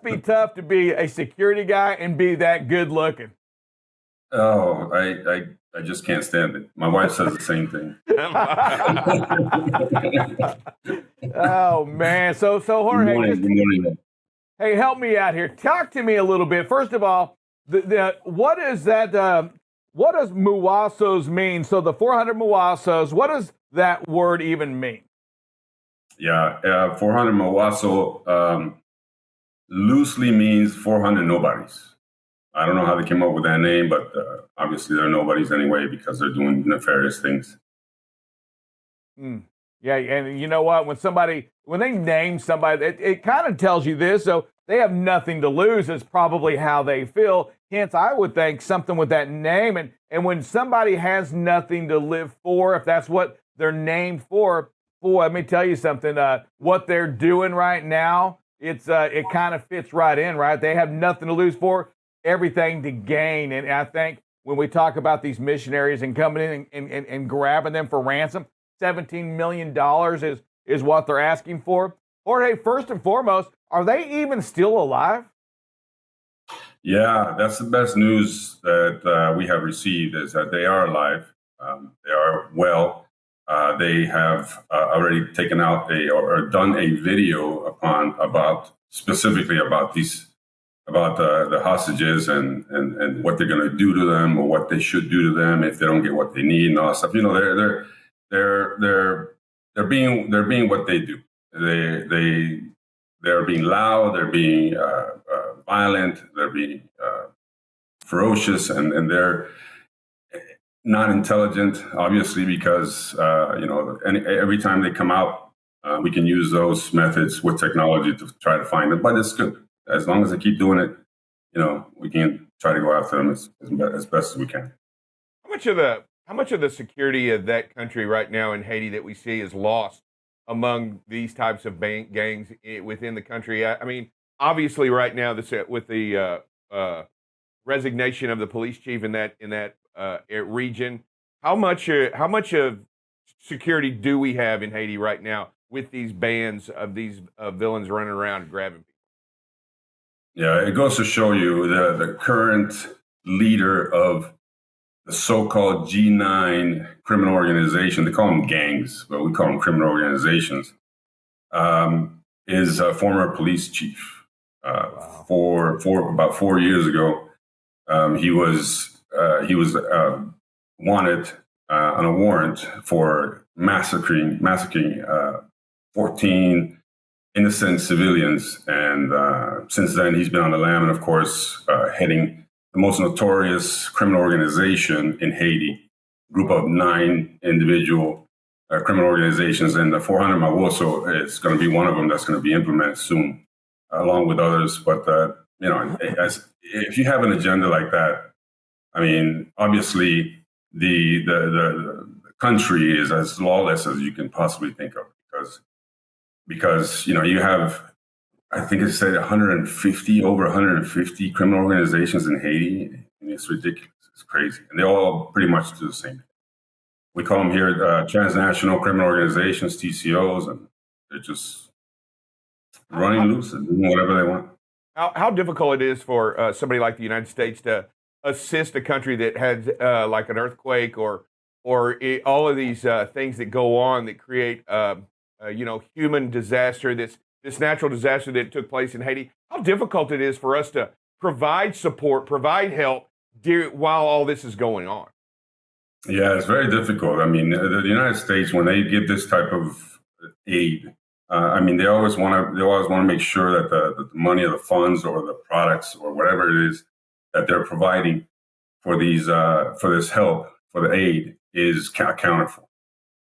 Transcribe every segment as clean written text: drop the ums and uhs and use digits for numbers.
must be tough to be a security guy and be that good looking. Oh, I just can't stand it. My wife says the same thing. Oh man. So Jorge, Good morning. hey, help me out here. Talk to me a little bit. First of all, what is that? What does Mawozos mean? So the 400 Mawozos, what does that word even mean? Yeah, 400 Mawozo loosely means 400 nobodies. I don't know how they came up with that name, but obviously they're nobodies anyway because they're doing nefarious things. Yeah, and you know what? When they name somebody, it kind of tells you this. So they have nothing to lose is probably how they feel. Hence, I would think something with that name. And when somebody has nothing to live for, if that's what they're named for, boy, let me tell you something. What they're doing right now, it kind of fits right in, right? They have nothing to lose for, everything to gain. And I think when we talk about these missionaries and coming in and grabbing them for ransom, $17 million is what they're asking for. Jorge, first and foremost, are they even still alive? Yeah, that's the best news that we have received is that they are alive. They are well. They have already taken out or done a video specifically about the hostages and what they're going to do to them or what they should do to them if they don't get what they need and all that stuff. You know, they're being what they do. They're being loud. They're being violent. They're being ferocious, and they're not intelligent, obviously, because every time they come out, we can use those methods with technology to try to find them. But it's good as long as they keep doing it. You know, we can try to go after them as best as we can. How much of the security of that country right now in Haiti that we see is lost among these types of gangs within the country? I mean, obviously, right now, with the resignation of the police chief in that region, how much of security do we have in Haiti right now with these bands of these villains running around and grabbing people? Yeah, it goes to show you the current leader of the so-called G9 criminal organization, they call them gangs, but we call them criminal organizations, is a former police chief. Wow. For about 4 years ago, he was wanted on a warrant for massacring 14 innocent civilians, and since then he's been on the lam, and of course heading the most notorious criminal organization in Haiti, group of 9 individual criminal organizations, and the 400 Mawozo is going to be one of them that's going to be implemented soon, along with others. But if you have an agenda like that, I mean, obviously the country is as lawless as you can possibly think of, because you have, I think it said over 150 criminal organizations in Haiti. And it's ridiculous. It's crazy. And they all pretty much do the same thing. We call them here transnational criminal organizations, TCOs, and they're just running loose and doing whatever they want. How difficult it is for somebody like the United States to assist a country that has like an earthquake or all of these things that go on that create human disaster, this natural disaster that took place in Haiti. How difficult it is for us to provide support, provide help while all this is going on. Yeah, it's very difficult. I mean, the United States, when they give this type of aid, they always want to make sure that the money or the funds or the products or whatever it is that they're providing for this help, for the aid, is accounted for.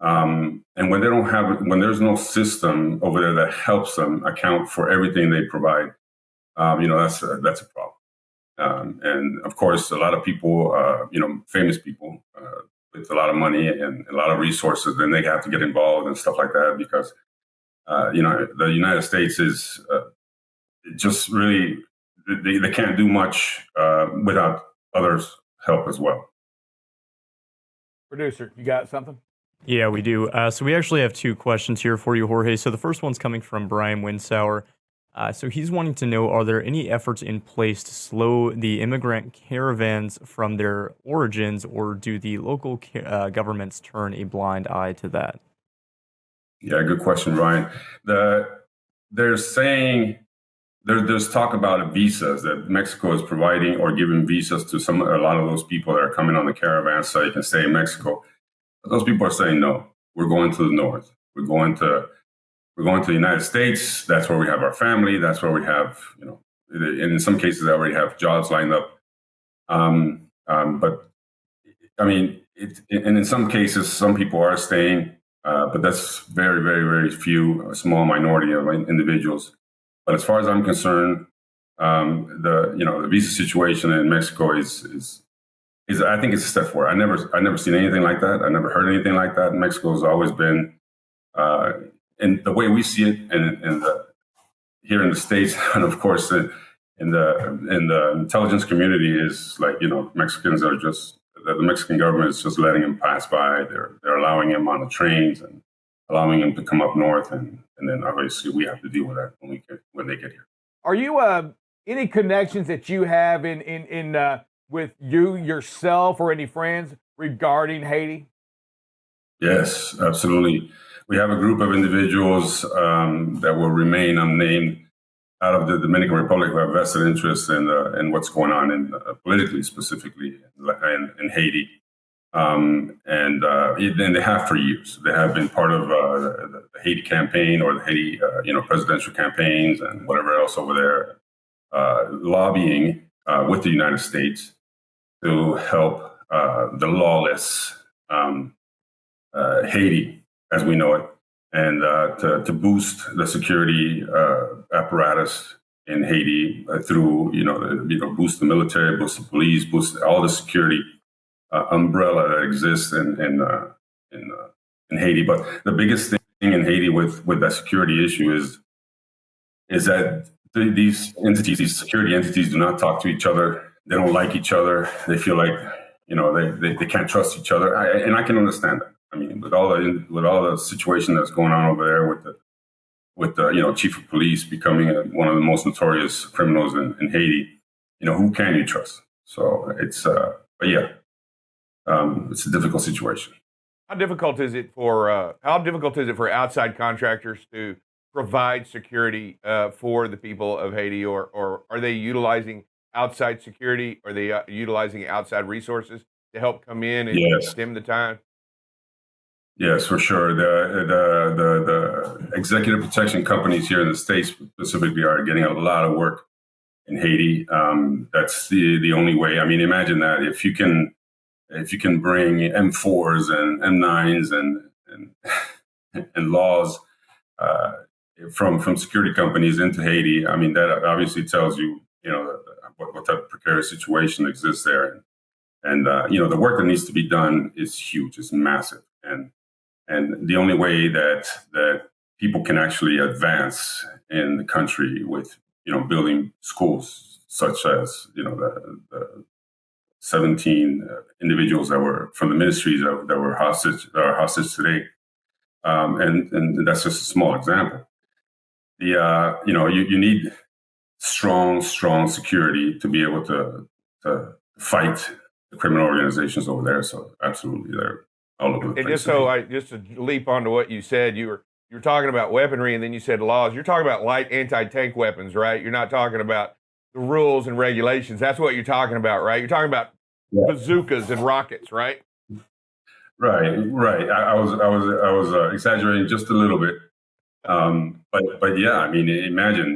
And when when there's no system over there that helps them account for everything they provide, that's a problem. And of course, a lot of people, famous people with a lot of money and a lot of resources, then they have to get involved and stuff like that because, the United States is just really, they can't do much without others' help as well. Producer, you got something? Yeah, we do. So we actually have 2 questions here for you, Jorge. So the first one's coming from Brian Winsauer. So he's wanting to know, are there any efforts in place to slow the immigrant caravans from their origins, or do the local governments turn a blind eye to that? Yeah, good question, Ryan. They're saying there's talk about visas that Mexico is providing or giving visas to a lot of those people that are coming on the caravan so you can stay in Mexico. But those people are saying no. We're going to the north. We're going to the United States. That's where we have our family. That's where we have, and in some cases, they already have jobs lined up. But I mean, and in some cases, some people are staying, but that's very, very, very few, a small minority of individuals. But as far as I'm concerned, the visa situation in Mexico is I think it's a step forward. I never seen anything like that. I never heard anything like that. Mexico has always been, and the way we see it, here in the States, and of course in the intelligence community, is like Mexicans are just the Mexican government is just letting them pass by. They're allowing them on the trains and allowing them to come up north, and then obviously we have to deal with that when they get here. Are you any connections that you have in with you yourself or any friends regarding Haiti? Yes, absolutely. We have a group of individuals that will remain unnamed out of the Dominican Republic who have vested interest in what's going on politically, specifically in Haiti. And they have for years. They have been part of the Haiti campaign or the Haiti presidential campaigns and whatever else over there, lobbying with the United States to help the lawless Haiti as we know it, and to boost the security apparatus in Haiti through boost the military, boost the police, boost all the security umbrella that exists in Haiti. But the biggest thing in Haiti with that security issue is that these entities, these security entities, do not talk to each other. They don't like each other. They feel like they can't trust each other, and I can understand that. I mean, with all the situation that's going on over there with the chief of police becoming one of the most notorious criminals in Haiti, who can you trust? So it's it's a difficult situation. How difficult is it for outside contractors to provide security for the people of Haiti, or are they utilizing outside security? Are they utilizing outside resources to help come in and stem the tide? Yes, for sure. The executive protection companies here in the States specifically are getting a lot of work in Haiti. That's the only way. I mean, imagine that if you can bring M4s and M9s and laws from security companies into Haiti. I mean, that obviously tells you what type of precarious situation exists there, and the work that needs to be done is huge. It's massive, and the only way that people can actually advance in the country with building schools such as the 17 individuals that were from the ministries that were hostage today, and that's just a small example. You need strong security to be able to fight the criminal organizations over there. So absolutely, they're all over the place. And just to leap onto what you said, you were talking about weaponry, and then you said laws. You're talking about light anti-tank weapons, right? You're not talking about the rules and regulations. That's what you're talking about, right? You're talking about bazookas and rockets, right? Right. I was exaggerating just a little bit, but yeah. I mean, imagine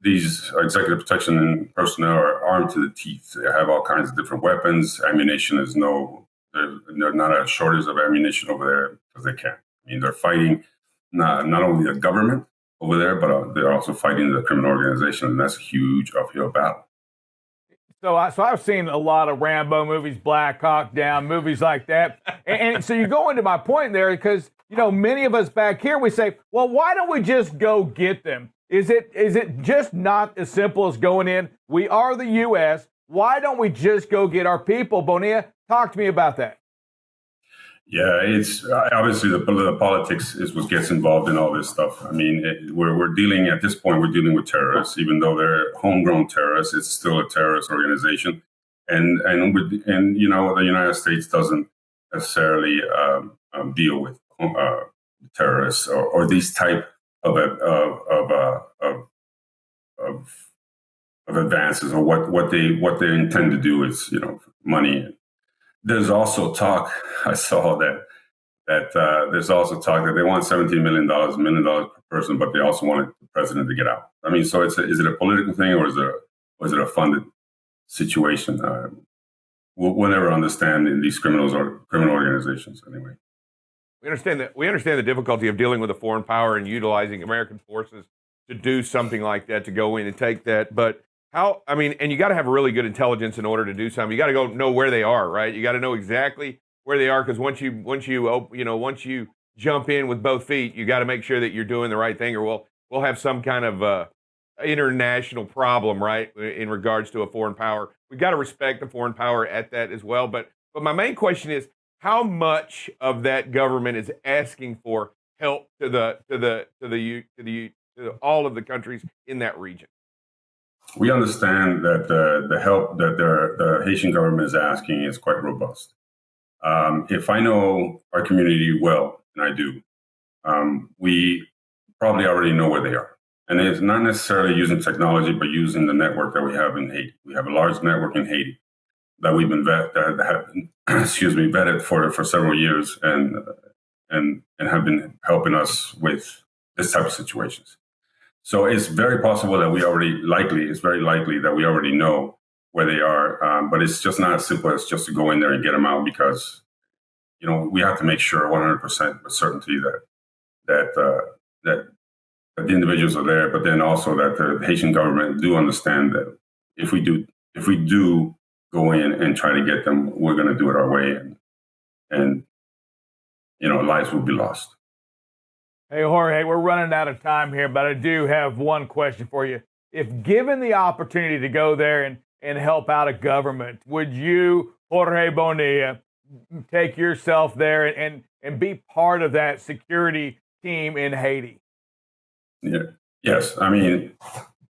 these executive protection personnel are armed to the teeth. They have all kinds of different weapons. Ammunition is there's not a shortage of ammunition over there because they can't. I mean, they're fighting not only the government over there, but they're also fighting the criminal organization, and that's a huge uphill battle. So I've seen a lot of Rambo movies, Black Hawk Down, movies like that. And so you go into my point there because, many of us back here, we say, well, why don't we just go get them? Is it just not as simple as going in? We are the U.S. Why don't we just go get our people? Bonilla, talk to me about that. Yeah, it's obviously the politics is what gets involved in all this stuff. I mean, we're dealing at this point. We're dealing with terrorists, even though they're homegrown terrorists. It's still a terrorist organization, and you know, the United States doesn't necessarily deal with terrorists or these type of advances, or what they intend to do is, you know, money. There's also talk. I saw that there's also talk that they want $17 million, $1 million per person, but they also want the president to get out. I mean, so is it a political thing, or is it a funded situation? We'll never understand in these criminal organizations anyway. We understand that. We understand the difficulty of dealing with a foreign power and utilizing American forces to do something like that, to go in and take that. But how? I mean, and you got to have really good intelligence in order to do something. You got to go know where they are, right? You got to know exactly where they are, because once you jump in with both feet, you got to make sure that you're doing the right thing, or we'll have some kind of international problem, right? In regards to a foreign power, we got to respect the foreign power at that as well. But my main question is, how much of that government is asking for help to all of the countries in that region? We understand that the help that the Haitian government is asking is quite robust. If I know our community well, and I do, we probably already know where they are. And it's not necessarily using technology, but using the network that we have in Haiti. We have a large network in Haiti that we've been vetted for several years, and have been helping us with this type of situations. So it's very possible that it's very likely that we already know where they are, but it's just not as simple as just to go in there and get them out, because, you know, we have to make sure 100% with certainty that the individuals are there, but then also that the Haitian government do understand that if we do go in and try to get them, we're going to do it our way, and you know, lives will be lost. Hey, Jorge, we're running out of time here, but I do have one question for you. If given the opportunity to go there and help out a government, would you, Jorge Bonilla, take yourself there and be part of that security team in Haiti? Yeah. Yes. I mean,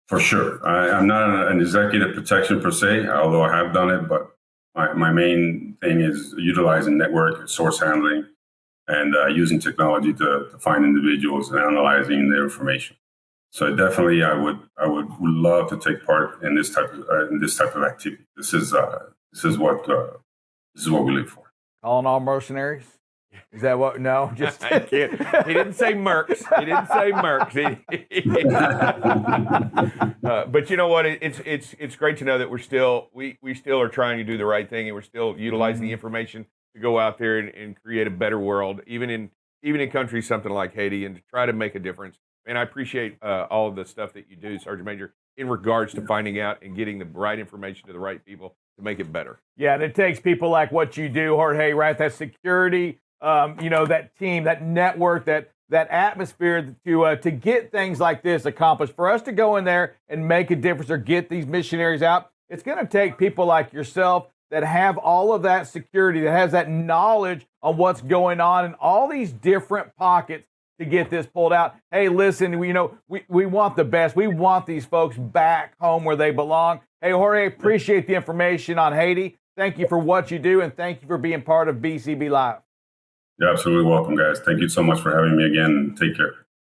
for sure. I'm not an executive protection per se, although I have done it, but my main thing is utilizing network source handling and using technology to find individuals and analyzing their information. So definitely, I would love to take part in this type of activity. This is what we live for. Calling all mercenaries? Is that what? No, just I can't. He didn't say mercs. He didn't say mercs. But you know what? It's great to know that we still are trying to do the right thing, and we're still utilizing the information to go out there and create a better world, even in countries something like Haiti, and to try to make a difference. And I appreciate all of the stuff that you do, Sergeant Major, in regards to finding out and getting the right information to the right people to make it better. Yeah, and it takes people like what you do, Jorge, right? That security, that team, that network, that atmosphere to get things like this accomplished. For us to go in there and make a difference or get these missionaries out, it's going to take people like yourself that have all of that security, that has that knowledge on what's going on in all these different pockets to get this pulled out. Hey, listen, we want the best. We want these folks back home where they belong. Hey, Jorge, appreciate the information on Haiti. Thank you for what you do, and thank you for being part of BCB Live. You're absolutely welcome, guys. Thank you so much for having me again. Take care.